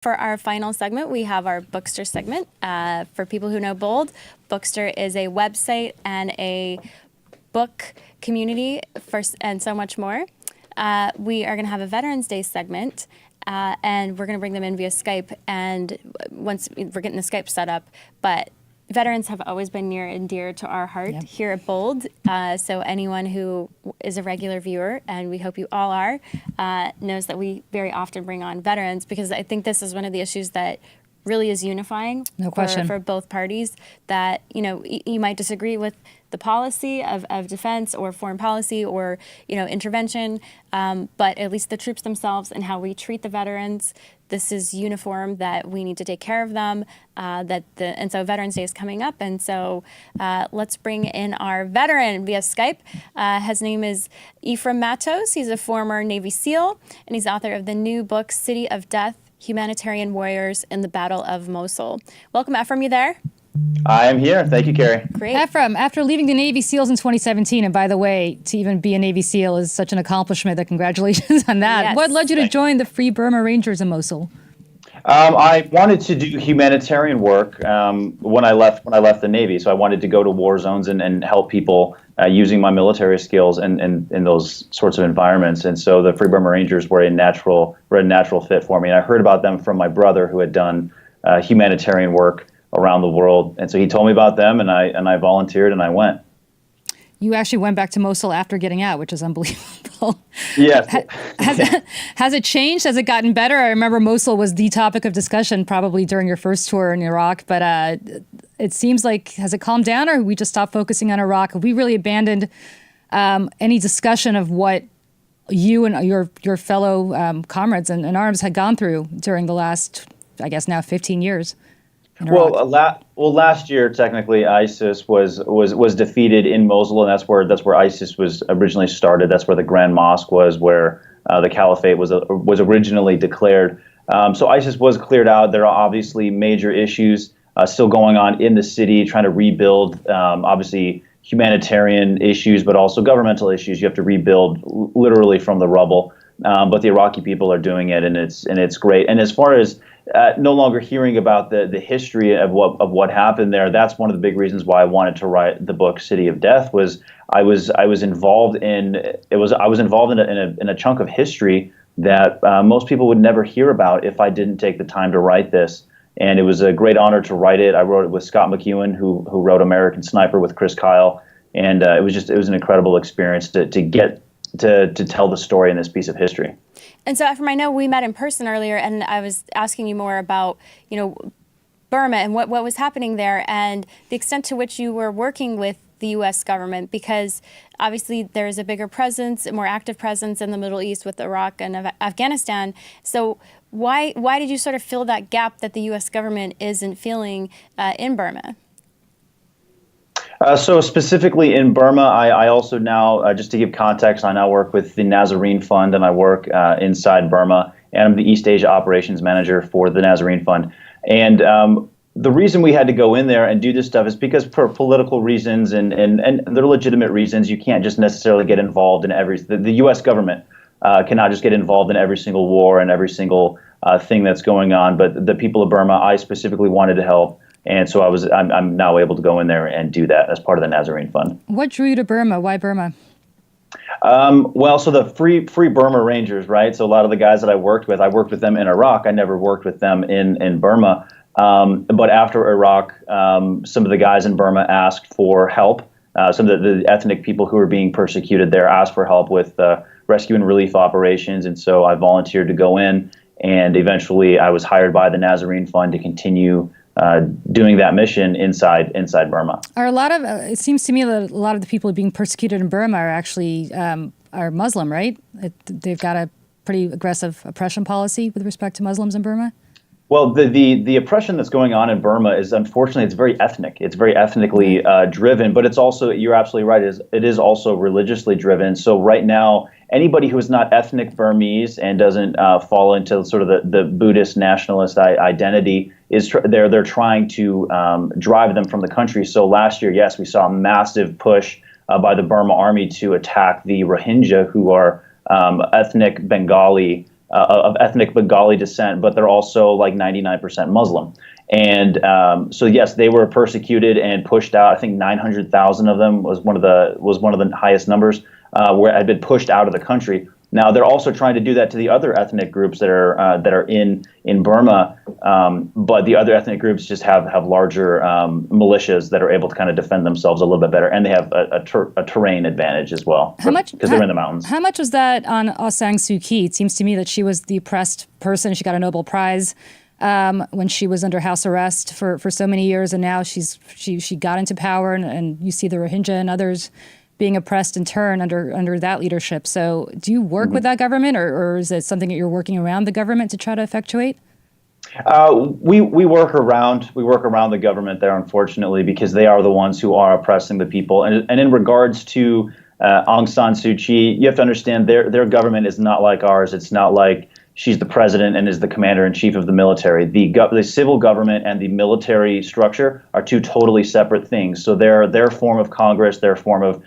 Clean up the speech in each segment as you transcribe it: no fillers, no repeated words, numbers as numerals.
For our final segment, we have our Bookstr segment. For people who know Bold, Bookstr is a website and a book community and so much more. We are going to have a Veterans Day segment, and we're going to bring them in via Skype. And once we're getting the Skype set up, but veterans have always been near and dear to our heart here at Bold. So anyone who is a regular viewer, and we hope you all are, knows that we very often bring on veterans, because I think this is one of the issues that really is unifying for both parties. That, you know, you might disagree with the policy of defense or foreign policy or, you know, intervention, but at least the troops themselves and how we treat the veterans, this is uniform, that we need to take care of them, and so Veterans Day is coming up, and so let's bring in our veteran via Skype. His name is Ephraim Mattos. He's a former Navy SEAL, and he's author of the new book, City of Death, Humanitarian Warriors in the Battle of Mosul. Welcome, Ephraim, you there? I am here. Thank you, Carrie. Great. Ephraim, after leaving the Navy SEALs in 2017, and by the way, to even be a Navy SEAL is such an accomplishment, that congratulations on that. Yes. What led you to join the Free Burma Rangers in Mosul? I wanted to do humanitarian work when I left the Navy. So I wanted to go to war zones and help people using my military skills in those sorts of environments. And so the Free Burma Rangers were a natural fit for me. And I heard about them from my brother, who had done humanitarian work around the world. And so he told me about them, and I volunteered and I went. You actually went back to Mosul after getting out, which is unbelievable. Yes. Has it changed? Has it gotten better? I remember Mosul was the topic of discussion probably during your first tour in Iraq, but it seems like, has it calmed down, or have we just stopped focusing on Iraq? Have we really abandoned any discussion of what you and your fellow comrades in arms had gone through during the last, I guess now 15 years? Well, last year, technically, ISIS was defeated in Mosul, and that's where ISIS was originally started. That's where the Grand Mosque was, where the Caliphate was originally declared. So ISIS was cleared out. There are obviously major issues still going on in the city, trying to rebuild. Obviously, humanitarian issues, but also governmental issues. You have to rebuild literally from the rubble. But the Iraqi people are doing it, and it's great. And as far as no longer hearing about the history of what happened there, that's one of the big reasons why I wanted to write the book City of Death. Was I was involved in a chunk of history that most people would never hear about if I didn't take the time to write this. And it was a great honor to write it. I wrote it with Scott McEwen, who wrote American Sniper with Chris Kyle, and it was an incredible experience to get to tell the story in this piece of history. And so, Ephraim, I know we met in person earlier, and I was asking you more about, you know, Burma and what was happening there, and the extent to which you were working with the U.S. government, because obviously there's a bigger presence, a more active presence in the Middle East with Iraq and Afghanistan. So why did you sort of fill that gap that the U.S. government isn't filling in Burma? So specifically in Burma, I also now, just to give context, I now work with the Nazarene Fund, and I work inside Burma, and I'm the East Asia Operations Manager for the Nazarene Fund. And the reason we had to go in there and do this stuff is because for political reasons and they're legitimate reasons. You can't just necessarily get involved in the U.S. government cannot just get involved in every single war and every single thing that's going on. But the people of Burma, I specifically wanted to help. And so I'm now able to go in there and do that as part of the Nazarene Fund. What drew you to Burma? Why Burma? Well, so the Free Burma Rangers, right? So a lot of the guys that I worked with them in Iraq. I never worked with them in Burma. But after Iraq, some of the guys in Burma asked for help. Some of the ethnic people who were being persecuted there asked for help with rescue and relief operations. And so I volunteered to go in, and eventually I was hired by the Nazarene Fund to continue doing that mission inside Burma. Are a lot of it seems to me that a lot of the people being persecuted in Burma are actually are Muslim, right? They've got a pretty aggressive oppression policy with respect to Muslims in Burma. Well, the oppression that's going on in Burma is, unfortunately, it's very ethnic. It's very ethnically driven, but it's also, you're absolutely right, it is also religiously driven. So right now, anybody who is not ethnic Burmese and doesn't fall into sort of the Buddhist nationalist identity they're trying to drive them from the country. So last year, yes, we saw a massive push by the Burma army to attack the Rohingya, who are ethnic Bengali of ethnic Bengali descent, but they're also like 99% Muslim. And so yes, they were persecuted and pushed out. I think 900,000 of them was one of the highest numbers where had been pushed out of the country. Now they're also trying to do that to the other ethnic groups that are in Burma, but the other ethnic groups just have larger militias that are able to kind of defend themselves a little bit better, and they have a terrain advantage as well. Because they're in the mountains. How much was that on Aung San Suu Kyi? It seems to me that she was the oppressed person. She got a Nobel Prize when she was under house arrest for so many years, and now she got into power, and you see the Rohingya and others being oppressed in turn under that leadership. So do you work with that government, or is it something that you're working around the government to try to effectuate? We work around the government there, unfortunately, because they are the ones who are oppressing the people. And in regards to Aung San Suu Kyi, you have to understand their government is not like ours. It's not like she's the president and is the commander in chief of the military. The civil government and the military structure are two totally separate things. So their form of Congress, their form of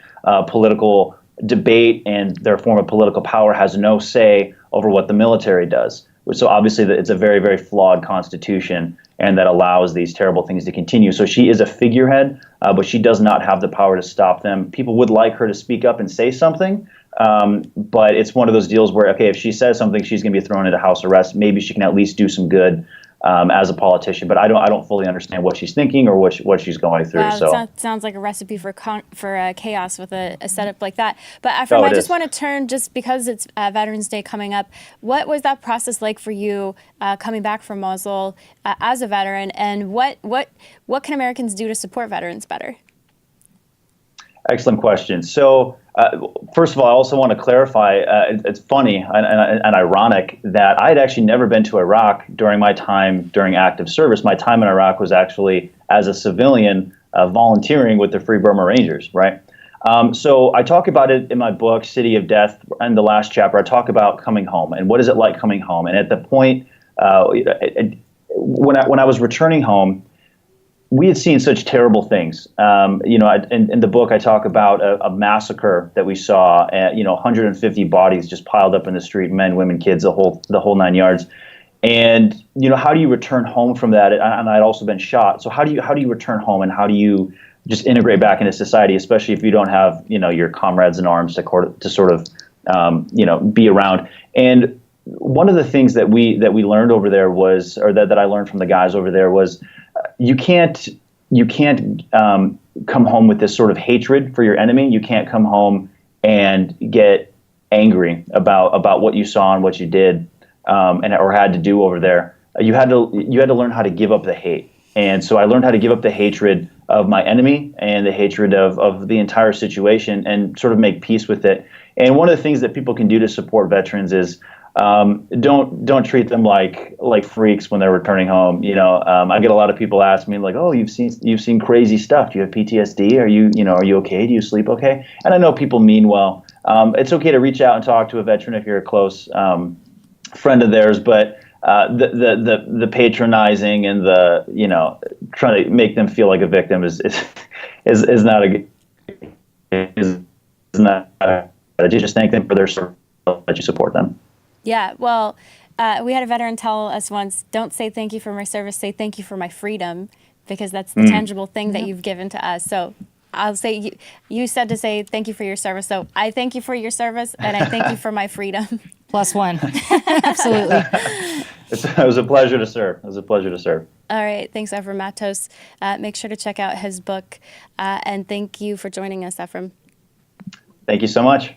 political debate, and their form of political power has no say over what the military does. So obviously it's a very, very flawed constitution, and that allows these terrible things to continue. So she is a figurehead, but she does not have the power to stop them. People would like her to speak up and say something, but it's one of those deals where, okay, if she says something, she's going to be thrown into house arrest. Maybe she can at least do some good as a politician, but I don't fully understand what she's thinking or what she's going through. Wow, so sounds like a recipe for chaos with a setup like that. But Ephraim, I just want to turn, just because it's Veterans Day coming up, what was that process like for you coming back from Mosul as a veteran, and what can Americans do to support veterans better? Excellent question. So first of all, I also want to clarify, it's funny and ironic that I had actually never been to Iraq during my time during active service. My time in Iraq was actually as a civilian volunteering with the Free Burma Rangers, right? So I talk about it in my book, City of Death, and the last chapter, I talk about coming home and what is it like coming home. And at the point, when I was returning home, we had seen such terrible things. In the book, I talk about a massacre that we saw. 150 bodies just piled up in the street, men, women, kids, the whole 9 yards. And how do you return home from that? And I'd also been shot. So how do you return home, and how do you just integrate back into society, especially if you don't have your comrades in arms to sort of be around? And one of the things that we learned over there was, or that I learned from the guys over there was, you can't come home with this sort of hatred for your enemy. You can't come home and get angry about what you saw and what you did or had to do over there. You had to learn how to give up the hate. And so I learned how to give up the hatred of my enemy and the hatred of the entire situation, and sort of make peace with it. And one of the things that people can do to support veterans is don't treat them like freaks when they're returning home. I get a lot of people ask me like, "Oh, you've seen crazy stuff. Do you have PTSD? Are you okay? Do you sleep okay?" And I know people mean well. It's okay to reach out and talk to a veteran if you're a close friend of theirs, but the patronizing and the trying to make them feel like a victim is not you just thank them for their service, that you support them. Yeah, well, we had a veteran tell us once, don't say thank you for my service, say thank you for my freedom, because that's the tangible thing that you've given to us. So I'll say, you said to say thank you for your service, so I thank you for your service, and I thank you for my freedom. +1. Absolutely. It was a pleasure to serve. All right, thanks, Ephraim Mattos. Make sure to check out his book, and thank you for joining us, Ephraim. Thank you so much.